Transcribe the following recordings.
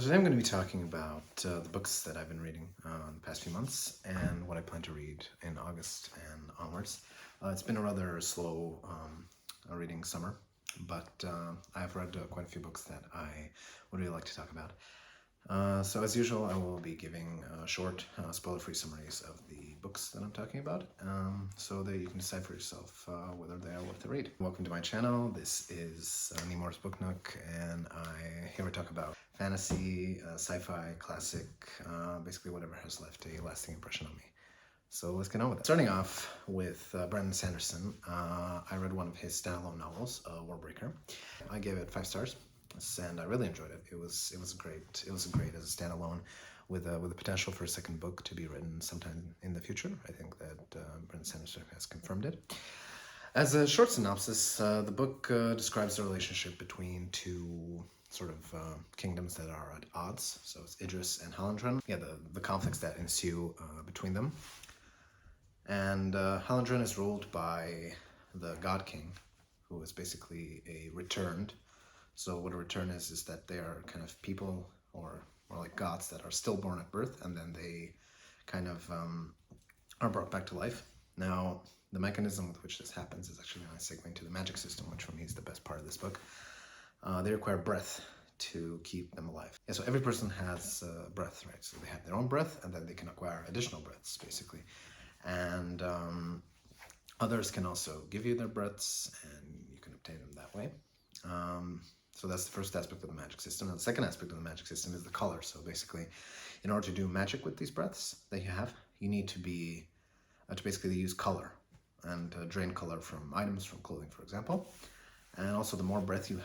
today I'm going to be talking about the books that I've been reading the past few months and what I plan to read in August and onwards. It's been a rather slow reading summer, but I've read quite a few books that I would really like to talk about. So as usual, I will be giving short, spoiler-free summaries of the books that I'm talking about, so that you can decide for yourself whether they are worth the read. Welcome to my channel. This is Nemor's Book Nook, and here we talk about fantasy, sci-fi, classic, basically whatever has left a lasting impression on me. So let's get on with it. Starting off with Brandon Sanderson, I read one of his standalone novels, Warbreaker. I gave it 5 stars. And I really enjoyed it. It was great. It was great as a standalone, with the potential for a second book to be written sometime in the future. I think that Brandon Sanderson has confirmed it. As a short synopsis, the book describes the relationship between two sort of kingdoms that are at odds. So it's Idris and Hallandren. Yeah, the conflicts that ensue between them. And Hallandren is ruled by the God King, who is basically a returned. So what a return is that they are kind of people, or more like gods, that are stillborn at birth, and then they kind of are brought back to life. Now, the mechanism with which this happens is actually a segue into the magic system, which for me is the best part of this book. They require breath to keep them alive. Yeah, so every person has breath, right? So they have their own breath, and then they can acquire additional breaths, basically. And others can also give you their breaths, and you can obtain them that way. So that's the first aspect of the magic system. And the second aspect of the magic system is the color. So basically, in order to do magic with these breaths that you have, you need to be to basically use color and drain color from items, from clothing, for example. And also, the more breath you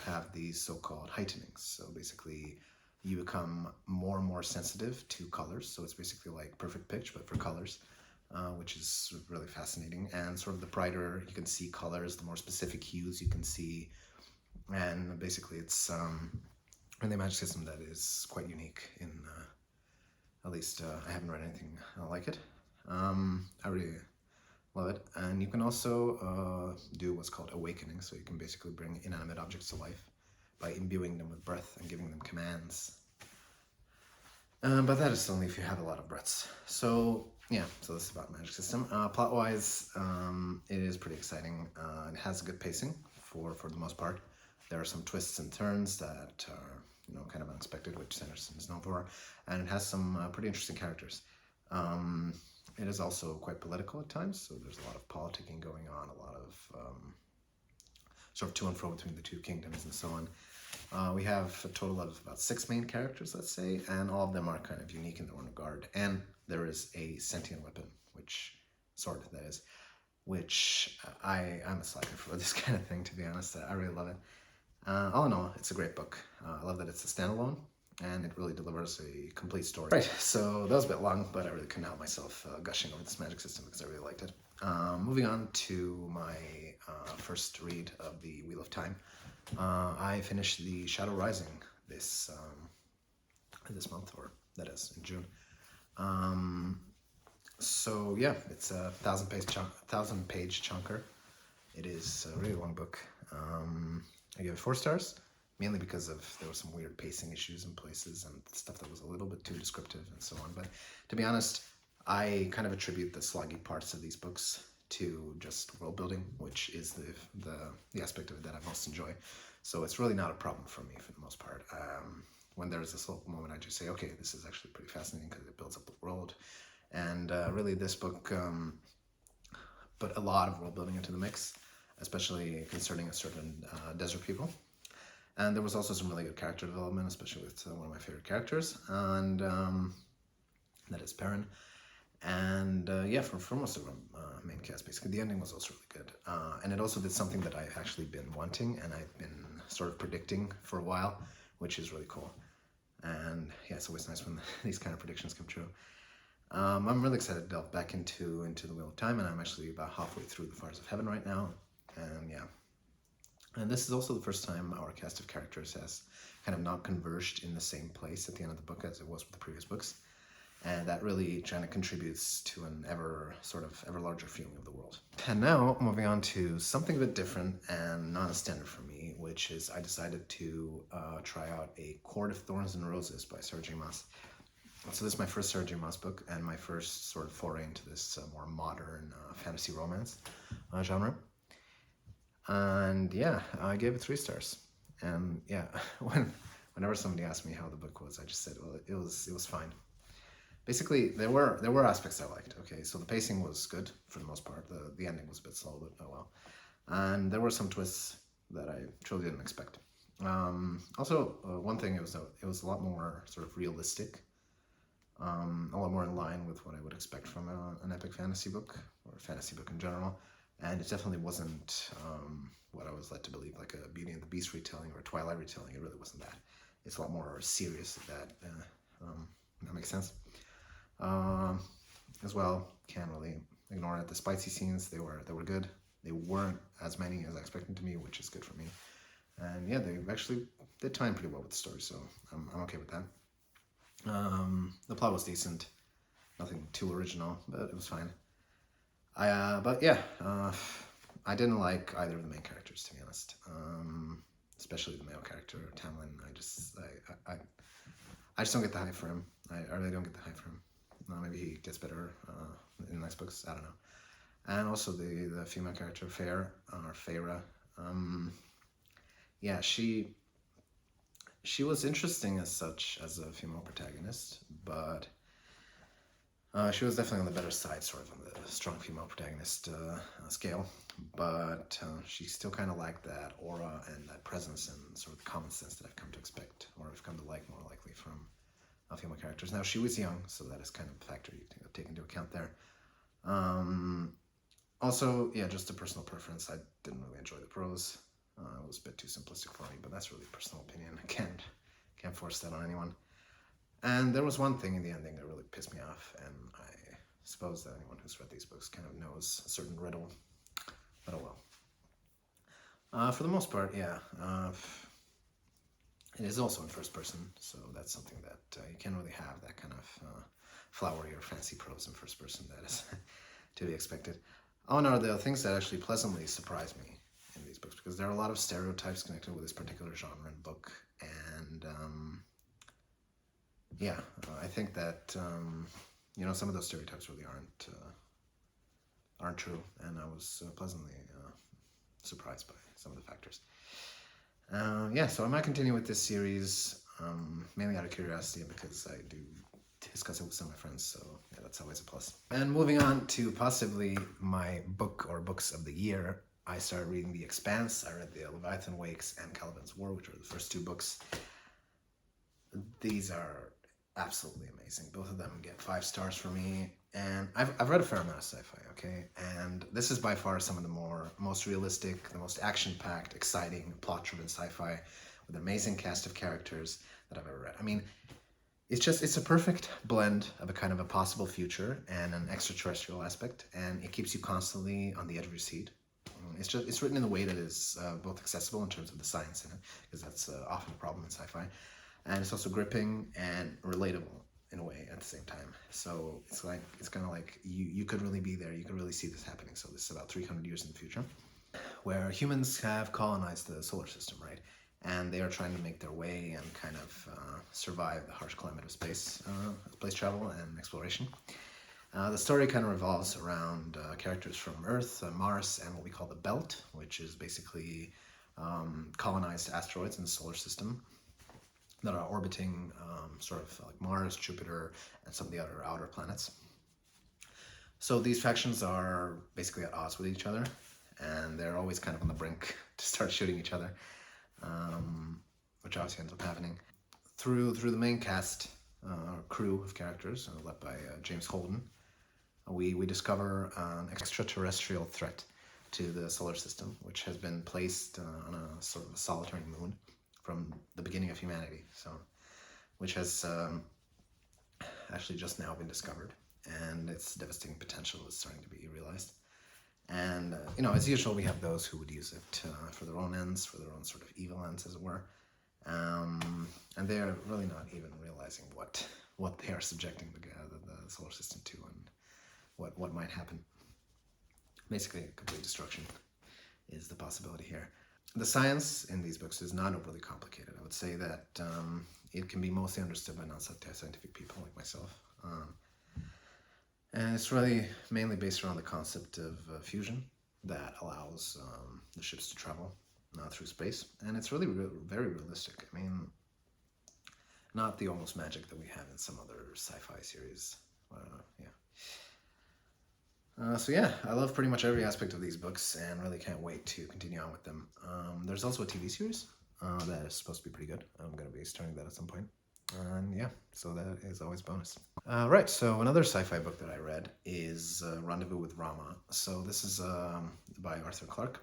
have these so-called heightenings. So basically, you become more and more sensitive to colors. So it's basically like perfect pitch, but for colors, which is really fascinating. And sort of the brighter you can see colors, the more specific hues you can see. And basically, it's really a magic system that is quite unique. In at least I haven't read anything like it. I really love it. And you can also do what's called awakening. So you can basically bring inanimate objects to life by imbuing them with breath and giving them commands. But that is only if you have a lot of breaths. So yeah, so this is about magic system. Plot-wise, it is pretty exciting. It has good pacing for the most part. There are some twists and turns that are, kind of unexpected, which Sanderson is known for, and it has some pretty interesting characters. It is also quite political at times, so there's a lot of politicking going on, a lot of sort of to and fro between the two kingdoms and so on. We have a total of about 6 main characters, let's say, and all of them are kind of unique in their own regard. And there is a sentient weapon, sword, that is, which I'm a sucker for this kind of thing, to be honest. I really love it. All in all, it's a great book. I love that it's a standalone, and it really delivers a complete story. Right, so that was a bit long, but I really couldn't help myself gushing over this magic system because I really liked it. Moving on to my first read of the Wheel of Time. I finished the Shadow Rising this month, or that is in June. So yeah, it's a 1,000-page chunker. It is a really long book. I gave it 4 stars, mainly because there were some weird pacing issues in places and stuff that was a little bit too descriptive and so on. But to be honest, I kind of attribute the sloggy parts of these books to just world building, which is the aspect of it that I most enjoy. So it's really not a problem for me for the most part. When there's this little moment, I just say, okay, this is actually pretty fascinating because it builds up the world. And really, this book put a lot of world building into the mix, especially concerning a certain desert people. And there was also some really good character development, especially with one of my favorite characters, and that is Perrin. And yeah, for most of the main cast, basically, the ending was also really good. And it also did something that I've actually been wanting, and I've been sort of predicting for a while, which is really cool. And yeah, it's always nice when these kind of predictions come true. I'm really excited to delve back into the Wheel of Time, and I'm actually about halfway through the Fires of Heaven right now. And yeah, and this is also the first time our cast of characters has kind of not converged in the same place at the end of the book as it was with the previous books. and that really kind of contributes to an ever larger feeling of the world. And now moving on to something a bit different and non-standard for me, which is I decided to try out A Court of Thorns and Roses by Sarah J. Maas. So this is my first Sarah J. Maas book and my first sort of foray into this more modern fantasy romance genre. And yeah, I gave it 3 stars. And yeah, whenever somebody asked me how the book was, I just said, well, it was fine. Basically, there were aspects I liked. Okay, so the pacing was good for the most part. The ending was a bit slow, but oh well. And there were some twists that I truly didn't expect. Also, one thing, it was a lot more sort of realistic, a lot more in line with what I would expect from an epic fantasy book, or a fantasy book in general. And it definitely wasn't what I was led to believe, like a Beauty and the Beast retelling or a Twilight retelling. It really wasn't that. It's a lot more serious than that. That makes sense. As well, can't really ignore it. The spicy scenes, they were good. They weren't as many as I expected to be, which is good for me. And yeah, they actually did tie in pretty well with the story, so I'm okay with that. The plot was decent, nothing too original, but it was fine. But yeah, I didn't like either of the main characters, to be honest. Especially the male character, Tamlin. I just don't get the hype for him. I really don't get the hype for him. Maybe he gets better in the next books. I don't know. And also the female character, Feyre. Yeah, she was interesting as such as a female protagonist, but she was definitely on the better side, sort of on the strong female protagonist scale. But she still kind of lacked that aura and that presence and sort of the common sense that I've come to expect, or I've come to like more likely from female characters. Now, she was young, so that is kind of a factor you can take into account there. Also, yeah, just a personal preference. I didn't really enjoy the prose. It was a bit too simplistic for me, but that's really a personal opinion. I can't force that on anyone. And there was one thing in the ending that really pissed me off, and I suppose that anyone who's read these books kind of knows a certain riddle. But oh well. For the most part, yeah. It is also in first person, so that's something that you can't really have that kind of flowery or fancy prose in first person. That is to be expected. Oh no, there are things that actually pleasantly surprised me in these books, because there are a lot of stereotypes connected with this particular genre and book, and yeah, I think that some of those stereotypes really aren't true, and I was pleasantly surprised by some of the factors. Yeah, so I might continue with this series, mainly out of curiosity, because I do discuss it with some of my friends, so yeah, that's always a plus. And moving on to possibly my book or books of the year, I started reading The Expanse. I read The Leviathan Wakes and Caliban's War, which were the first 2 books. These are absolutely amazing. Both of them get 5 stars for me. And I've read a fair amount of sci-fi, okay? And this is by far some of the most realistic, the most action-packed, exciting, plot-driven sci-fi with an amazing cast of characters that I've ever read. I mean, it's a perfect blend of a kind of a possible future and an extraterrestrial aspect, and it keeps you constantly on the edge of your seat. It's written in a way that is both accessible in terms of the science in it, because that's often a problem in sci-fi, and it's also gripping and relatable in a way at the same time. So it's kind of like you could really be there. You could really see this happening. So this is about 300 years in the future, where humans have colonized the solar system, right? And they are trying to make their way and kind of survive the harsh climate of space travel and exploration. The story kind of revolves around characters from Earth, Mars, and what we call the Belt, which is basically colonized asteroids in the solar system that are orbiting sort of like Mars, Jupiter, and some of the other outer planets. So these factions are basically at odds with each other, and they're always kind of on the brink to start shooting each other, which obviously ends up happening. Through the main cast, crew of characters, led by James Holden, we discover an extraterrestrial threat to the solar system, which has been placed on a sort of a solitary moon from the beginning of humanity, so which has actually just now been discovered, and its devastating potential is starting to be realized. And as usual, we have those who would use it for their own ends, for their own sort of evil ends, as it were. And they're really not even realizing what they are subjecting the solar system to, and what might happen. Basically, complete destruction is the possibility here. The science in these books is not overly complicated. I would say that it can be mostly understood by non-scientific people like myself. And it's really mainly based around the concept of fusion that allows the ships to travel through space. And it's really very realistic. I mean, not the almost magic that we have in some other sci-fi series. So yeah, I love pretty much every aspect of these books and really can't wait to continue on with them. There's also a TV series that is supposed to be pretty good. I'm going to be starting that at some point. And yeah, so that is always bonus. Right, so another sci-fi book that I read is Rendezvous with Rama. So this is by Arthur Clarke.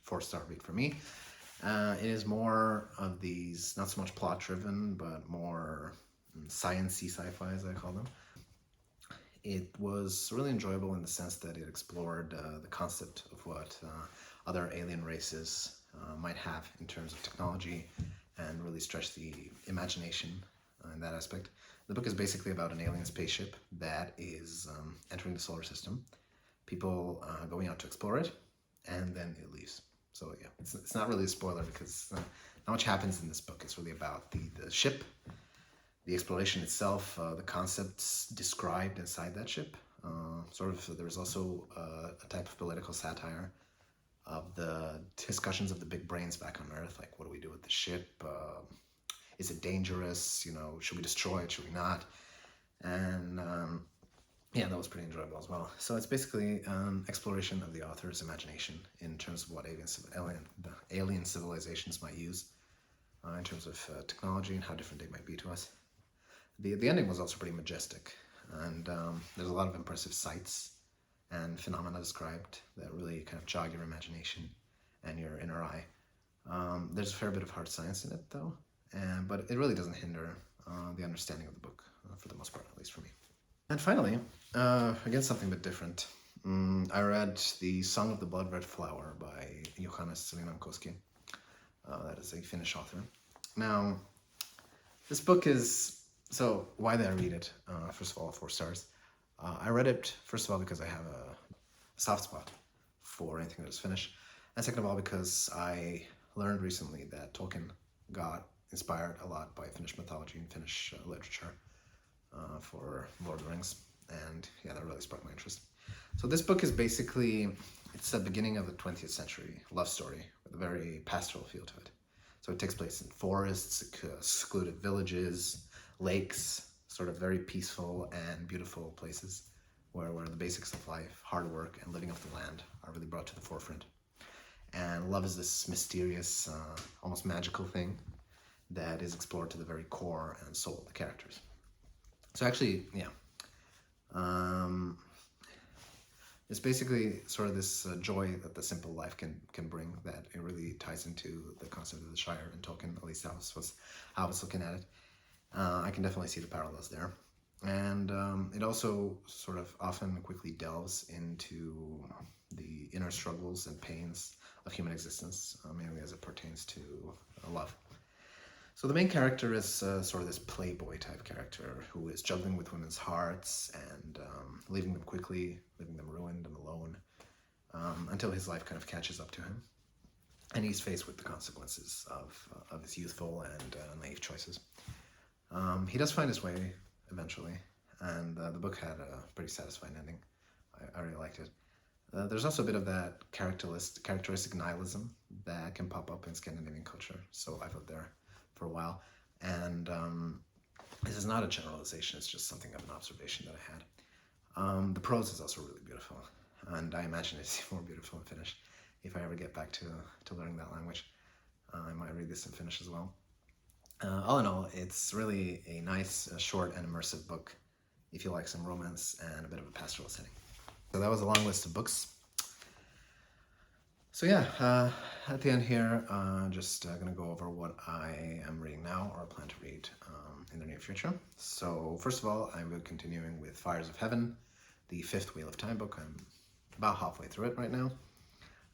4-star read for me. It is more of these, not so much plot-driven, but more science-y sci-fi, as I call them. It was really enjoyable in the sense that it explored the concept of what other alien races might have in terms of technology, and really stretched the imagination in that aspect. The book is basically about an alien spaceship that is entering the solar system, people going out to explore it, and then it leaves. So yeah, it's not really a spoiler because not much happens in this book. It's really about the ship, the exploration itself, the concepts described inside that ship. There's also a type of political satire of the discussions of the big brains back on Earth, like what do we do with the ship? Is it dangerous? You know, should we destroy it? Should we not? And yeah, that was pretty enjoyable as well. So it's basically exploration of the author's imagination in terms of what alien civilizations might use in terms of technology and how different they might be to us. The ending was also pretty majestic, and there's a lot of impressive sights and phenomena described that really kind of jog your imagination and your inner eye. There's a fair bit of hard science in it, though, but it really doesn't hinder the understanding of the book, for the most part, at least for me. And finally, again, something a bit different. I read The Song of the Blood Red Flower by Johannes Szymanowski. That is a Finnish author. Now, this book is... So, why did I read it? First of all, 4 stars. I read it, first of all, because I have a soft spot for anything that is Finnish. And second of all, because I learned recently that Tolkien got inspired a lot by Finnish mythology and Finnish literature for Lord of the Rings. And yeah, that really sparked my interest. So this book is basically, it's the beginning of the 20th century love story with a very pastoral feel to it. So it takes place in forests, secluded villages, lakes, sort of very peaceful and beautiful places where the basics of life, hard work, and living off the land are really brought to the forefront. And love is this mysterious, almost magical thing that is explored to the very core and soul of the characters. So actually, yeah, it's basically sort of this joy that the simple life can bring, that it really ties into the concept of the Shire and Tolkien, at least how I was looking at it. I can definitely see the parallels there. And it also sort of often quickly delves into the inner struggles and pains of human existence, mainly as it pertains to love. So the main character is sort of this playboy type character who is juggling with women's hearts and leaving them quickly, leaving them ruined and alone, until his life kind of catches up to him. And he's faced with the consequences of his youthful and naive choices. He does find his way eventually, and the book had a pretty satisfying ending. I really liked it. There's also a bit of that characteristic nihilism that can pop up in Scandinavian culture, so I've lived there for a while, and this is not a generalization, it's just something of an observation that I had. The prose is also really beautiful, and I imagine it's more beautiful in Finnish. If I ever get back to learning that language, I might read this in Finnish as well. All in all, it's really a nice, short, and immersive book if you like some romance and a bit of a pastoral setting. So that was a long list of books. So yeah, at the end here, just going to go over what I am reading now or plan to read in the near future. So first of all, I will be continuing with Fires of Heaven, the 5th Wheel of Time book. I'm about halfway through it right now.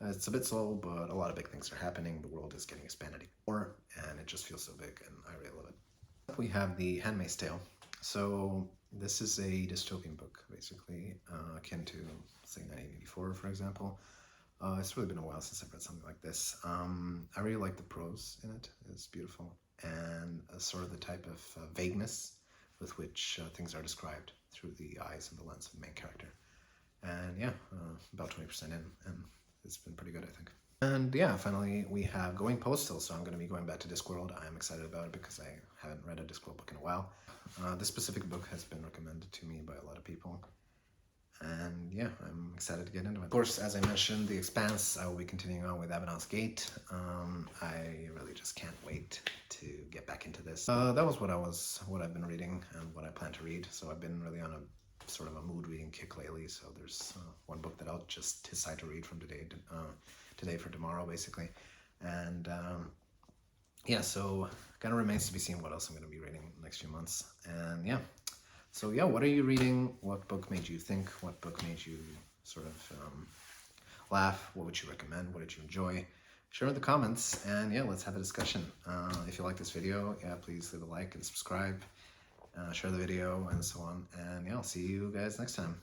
It's a bit slow, but a lot of big things are happening. The world is getting expanded more, and it just feels so big, and I really love it. We have The Handmaid's Tale. So this is a dystopian book, basically, akin to, say, 1984, for example. It's really been a while since I've read something like this. I really like the prose in it. It's beautiful, and sort of the type of vagueness with which things are described through the eyes and the lens of the main character. And yeah, about 20% in, and it's been pretty good, I think. And yeah, finally we have Going Postal, so I'm going to be going back to Discworld. I'm excited about it because I haven't read a Discworld book in a while. This specific book has been recommended to me by a lot of people, and yeah, I'm excited to get into it. Of course, as I mentioned, The Expanse, I will be continuing on with Abaddon's Gate. I really just can't wait to get back into this. That was what I've been reading and what I plan to read, so I've been really on a sort of a mood reading kick lately, so there's one book that I'll just decide to read from today for tomorrow, basically. And yeah, so kind of remains to be seen what else I'm going to be reading in the next few months. And yeah, so yeah, what are you reading? What book made you think? What book made you sort of laugh? What would you recommend? What did you enjoy? Share in the comments, and yeah, let's have a discussion. If you like this video, yeah, please leave a like and subscribe, share the video, and so on. And yeah, I'll see you guys next time.